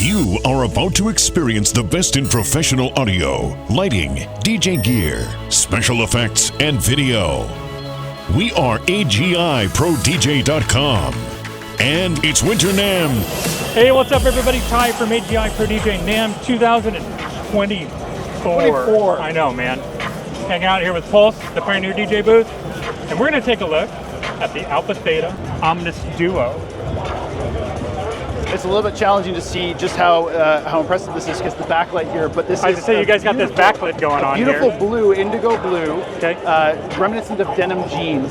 You are about to experience the best in professional audio, lighting, DJ gear, special effects, and video. We are agiprodj.com. And it's Winter NAMM. Hey, what's up, everybody? Ty from AGI Pro DJ NAMM 2024. I know, man. Hanging out here with Pulse, the Pioneer DJ booth. And we're going to take a look at the AlphaTheta OMNIS-DUO. It's a little bit challenging to see just how impressive this is because the backlight here, but this is you guys got this backlit going on here. Beautiful blue, indigo blue, okay. Reminiscent of denim jeans.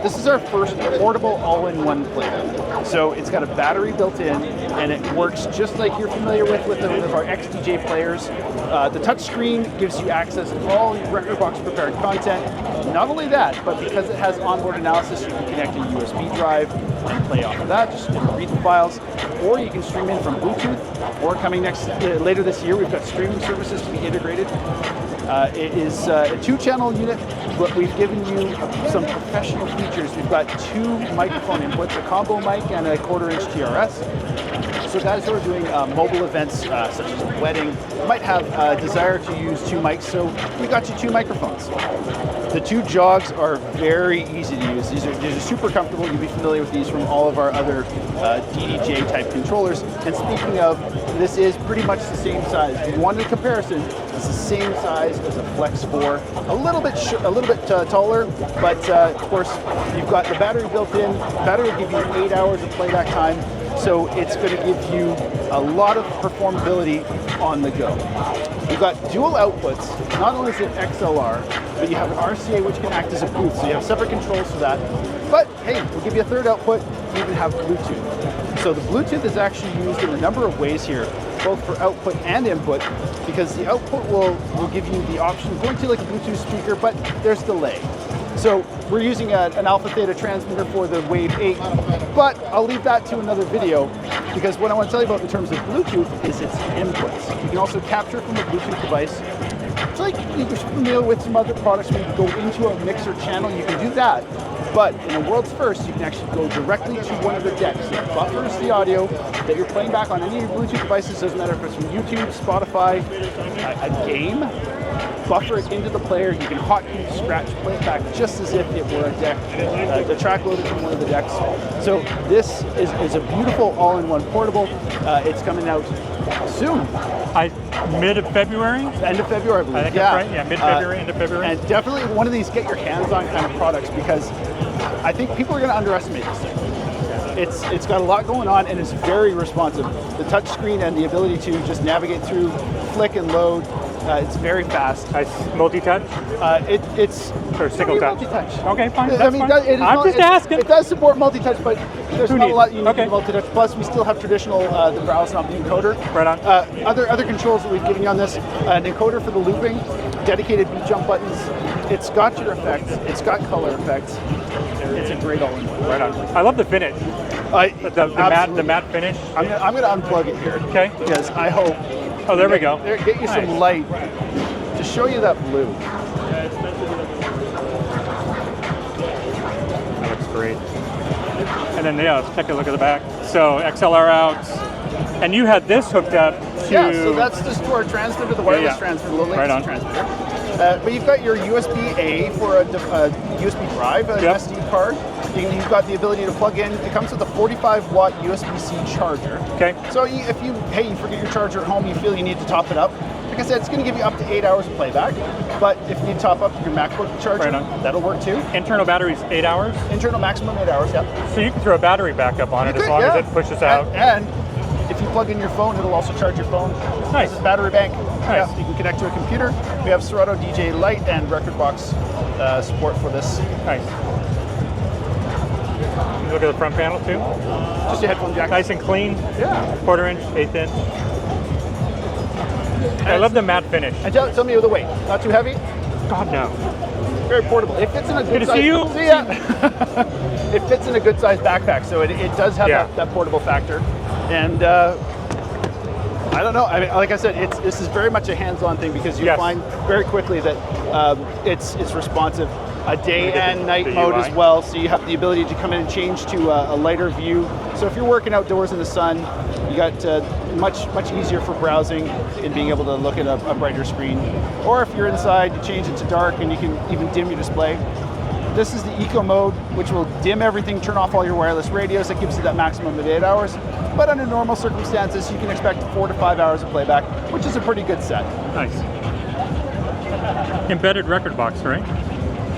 This is our first portable all-in-one player. So it's got a battery built in, and it works just like you're familiar with our XDJ players. The touchscreen gives you access to all your Rekordbox prepared content. Not only that, but because it has onboard analysis, you can connect a USB drive and play off of that, just read the files, or you can stream in from Bluetooth, or coming later this year, we've got streaming services to be integrated. It is a 2-channel unit, but we've given you some professional features. We've got 2 microphone inputs, a combo mic and a 1/4-inch TRS. So guys who are doing mobile events such as a wedding might have a desire to use 2 mics, so we got you 2 microphones. The 2 jogs are very easy to use. These are super comfortable. You'll be familiar with these from all of our other DDJ type controllers. And speaking of, this is pretty much the same size. If you wanted a comparison, it's the same size as a Flex 4, a little bit taller, but of course you've got the battery built in. The battery will give you 8 hours of playback time. So it's going to give you a lot of performability on the go. You've got dual outputs. Not only is it XLR, but you have an RCA which can act as a booth. So you have separate controls for that. But hey, we'll give you a 3rd output. You even have Bluetooth. So the Bluetooth is actually used in a number of ways here, both for output and input, because the output will give you the option of going to like a Bluetooth speaker, but there's delay. So we're using an AlphaTheta transmitter for the Wave 8, but I'll leave that to another video because what I want to tell you about in terms of Bluetooth is its inputs. You can also capture from a Bluetooth device. It's like you're familiar with some other products where you can go into a mixer channel, you can do that. But in a world's first, you can actually go directly to one of the decks. It buffers the audio that you're playing back on any of your Bluetooth devices, doesn't matter if it's from YouTube, Spotify, a game. Buffer it into the player. You can hotkey, scratch, play it back just as if it were a deck, the track loaded from one of the decks. So this is a beautiful all-in-one portable. It's coming out soon. Mid of February? End of February, I believe. I think that's right. Yeah, mid-February, end of February. And definitely one of these get your hands on kind of products because I think people are going to underestimate this thing. It's got a lot going on and it's very responsive. The touch screen and the ability to just navigate through, flick and load. It's very fast. Multi-touch? It's or single touch. Multi-touch. Okay, fine. I mean, I'm just asking. It does support multi-touch, but there's not a lot you need to multi-touch. Plus, we still have traditional the browse knob, the encoder. Right on. Other controls that we've given you on this: an encoder for the looping, dedicated beat jump buttons. It's got your effects. It's got color effects. It's a great all-in-one. Right on. I love the finish. The matte finish. I'm gonna unplug it here. Okay. Because I hope. Oh, there we go. Get you some light to show you that blue. That looks great. And then, let's take a look at the back. So, XLR out. And you had this hooked up to... Yeah, so that's just for a transmitter, the wireless transmitter, low latency transmitter. But you've got your USB-A for a USB drive, an SD card. You've got the ability to plug in. It comes with a 45-watt USB-C charger. Okay. So if you forget your charger at home, you feel you need to top it up. Like I said, it's going to give you up to 8 hours of playback. But if you need to top up your MacBook charger, that'll work too. Internal battery's 8 hours? Internal maximum 8 hours, yeah. So you can throw a battery backup on it as long as it pushes out. And if you plug in your phone, it'll also charge your phone. Nice. This is battery bank. Nice. Yeah, you can connect to a computer. We have Serato DJ Lite and Rekordbox support for this. Nice. You look at the front panel too. Just a headphone jack. Nice and clean. Yeah. 1/4-inch, 1/8 inch. I love the matte finish. And tell me the weight. Not too heavy? God, no. Very portable. It fits in a good Good size. to see you. See ya. It fits in a good size backpack, so it does have that portable factor. And I don't know. I mean, like I said, this is very much a hands-on thing because you find very quickly that it's responsive. a day and night the mode UI. as well, so you have the ability to come in and change to a lighter view. So if you're working outdoors in the sun, you got much easier for browsing and being able to look at a brighter screen. Or if you're inside, you change it to dark and you can even dim your display. This is the eco mode, which will dim everything, turn off all your wireless radios. That gives you that maximum of 8 hours. But under normal circumstances, you can expect 4 to 5 hours of playback, which is a pretty good set. Nice. Embedded record box, right?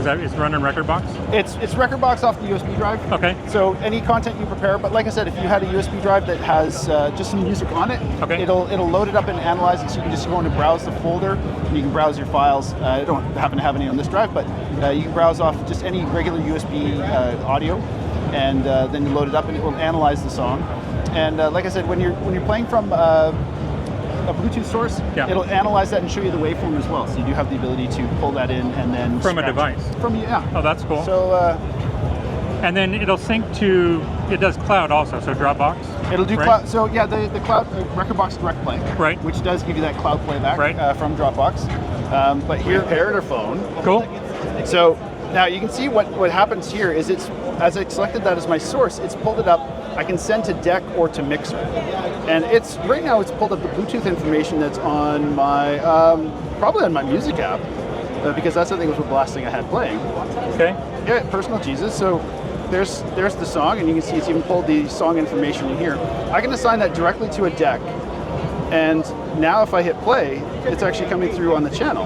Is it running record box? It's record box off the USB drive. Okay. So any content you prepare, but like I said, if you had a USB drive that has just some music on it, okay, it'll load it up and analyze it. So you can just go in and browse the folder. And you can browse your files. I don't happen to have any on this drive, but you can browse off just any regular USB audio, and then you load it up, and it will analyze the song. And like I said, when you're playing from a Bluetooth source, yeah, it'll analyze that and show you the waveform as well. So you do have the ability to pull that in and then from a device. Yeah. Oh, that's cool. So and then it'll sync to, it does cloud also, so Dropbox. It'll do right? cloud. So yeah, the cloud Rekordbox Direct Play, right, which does give you that cloud playback, right, from Dropbox. But here, paired or phone. Cool. So now you can see what happens here is it's, as I selected that as my source, it's pulled it up. I can send to deck or to mixer, and it's right now it's pulled up the Bluetooth information that's on my probably on my music app, because that's I think was the last thing I had playing. Okay. Yeah, Personal Jesus. So there's the song, and you can see it's even pulled the song information in here. I can assign that directly to a deck, and now if I hit play, it's actually coming through on the channel.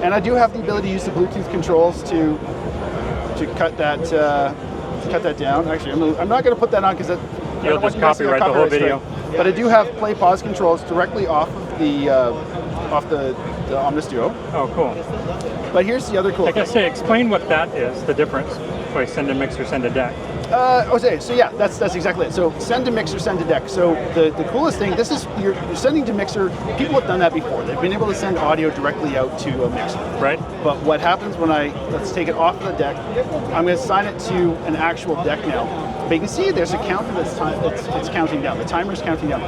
And I do have the ability to use the Bluetooth controls to cut that down. Actually, I'm not going to put that on because you'll just copyright the whole video. Strike. But I do have play pause controls directly off of the OMNIS-DUO. Oh, cool. But here's the other cool thing. Like I say, explain what that is, the difference. Like send to mixer, send to deck. Okay, so yeah, that's exactly it. So send to mixer, send to deck. So the coolest thing, this is you're sending to mixer. People have done that before. They've been able to send audio directly out to a mixer. Right. But what happens when let's take it off of the deck, I'm going to assign it to an actual deck now. But you can see there's a counter it's counting down. The timer's counting down.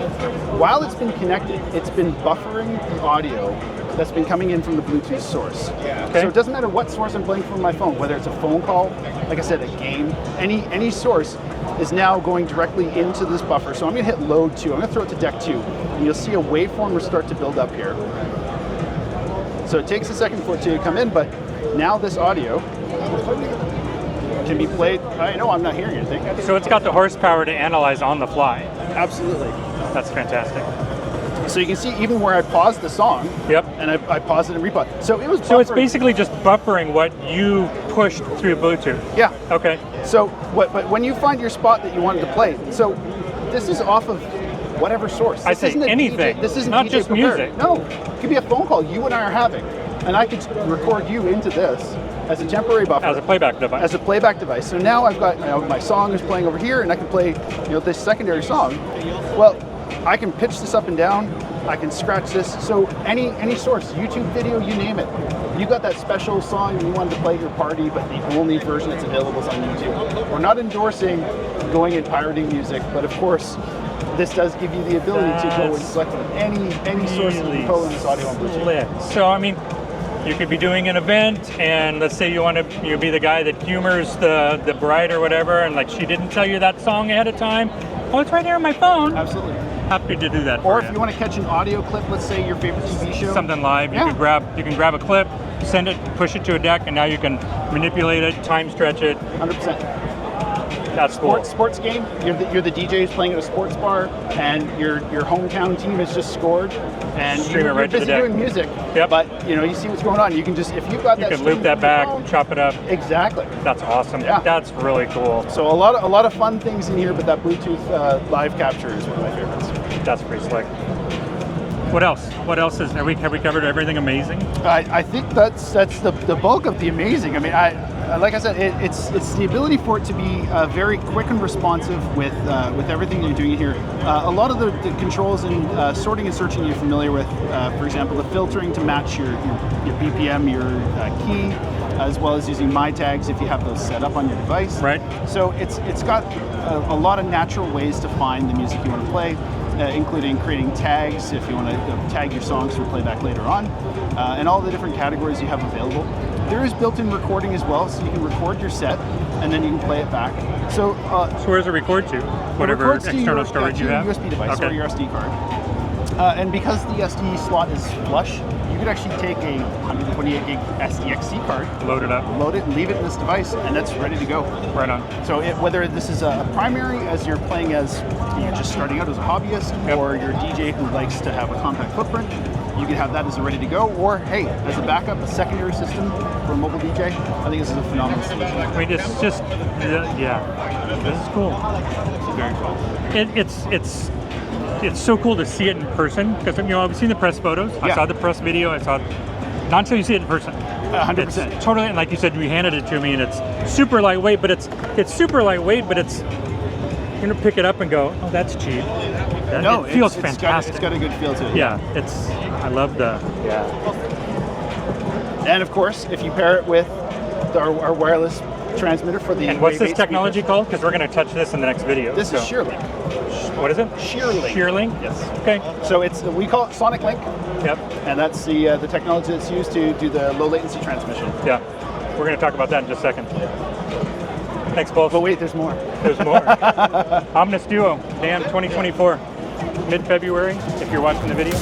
While it's been connected, it's been buffering the audio that's been coming in from the Bluetooth source. Okay. So it doesn't matter what source I'm playing from my phone, whether it's a phone call, like I said, a game, any source is now going directly into this buffer. So I'm gonna hit load 2, I'm gonna throw it to deck 2, and you'll see a waveform will start to build up here. So it takes a second for it to come in, but now this audio can be played. I know I'm not hearing anything. So it's got the horsepower to analyze on the fly. Absolutely. That's fantastic. So you can see even where I paused the song, yep, and I paused it and repaused. So it was buffering. So it's basically just buffering what you pushed through Bluetooth. Yeah. Okay. So but when you find your spot that you wanted to play, so this is off of whatever source. I say anything. This isn't not DJ just prepared. music. No, it could be a phone call you and I are having, and I could record you into this as a temporary buffer. As a playback device. As a playback device. So now I've got my song is playing over here, and I can play this secondary song. Well, I can pitch this up and down. I can scratch this. So any source, YouTube video, you name it. You got that special song you wanted to play at your party, but the only version that's available is on YouTube. We're not endorsing going and pirating music, but of course, this does give you the ability to go and select any source and control in this audio on Bluetooth. So I mean, you could be doing an event, and let's say you want to be the guy that humors the bride or whatever, and like she didn't tell you that song ahead of time. Oh, it's right here on my phone. Absolutely. Happy to do that. Or if you want to catch an audio clip, let's say your favorite TV show, something live, you can grab a clip, send it, push it to a deck, and now you can manipulate it, time stretch it. 100%. That's cool. Sports game. You're the DJ who's playing at a sports bar, and your hometown team has just scored, and you're right busy doing music. Yep. But you see what's going on. You can just if you've got that. You can loop that back, chop it up. Exactly. That's awesome. Yeah. That's really cool. So a lot of fun things in here, but that Bluetooth live capture is one of my favorites. That's pretty slick. What else? What else is? Have we covered everything amazing? I think that's the bulk of the amazing. I mean, like I said, it's the ability for it to be very quick and responsive with everything you're doing here. A lot of the controls and sorting and searching you're familiar with. For example, the filtering to match your BPM, your key, as well as using my tags if you have those set up on your device. Right. So it's got a lot of natural ways to find the music you want to play. including creating tags if you want to tag your songs for playback later on, and all the different categories you have available. There is built-in recording as well, so you can record your set and then you can play it back. So where does it record to? Whatever external storage you have? USB device or your SD card. And because the SD slot is flush, you could actually take a 128 gig SDXC card, load it up, load it, and leave it in this device, and that's ready to go. Right on. So whether this is a primary, as you're playing as you're just starting out as a hobbyist, or you're a DJ who likes to have a compact footprint, you can have that as a ready to go. Or hey, as a backup, a secondary system for a mobile DJ. I think this is a phenomenal solution. I mean, it's just yeah, this is cool. It's very cool. It's so cool to see it in person because I've seen the press photos, I saw the press video, not until you see it in person. 100%. It's totally, and like you said, you handed it to me, and it's super lightweight, but it's super lightweight, but it's you're gonna pick it up and go, oh, that's cheap. It feels fantastic. It's got a good feel to it. Yeah, I love the And of course, if you pair it with our wireless transmitter for the. And what's this technology called? Because we're gonna touch this in the next video. This is ShearLink. What is it? ShearLink. ShearLink? Yes. Okay. So we call it Sonic Link. Yep. And that's the technology that's used to do the low latency transmission. Yeah. We're going to talk about that in just a second. Thanks, Paul. But wait, there's more. There's more. OMNIS-DUO, NAMM 2024, mid-February, if you're watching the video.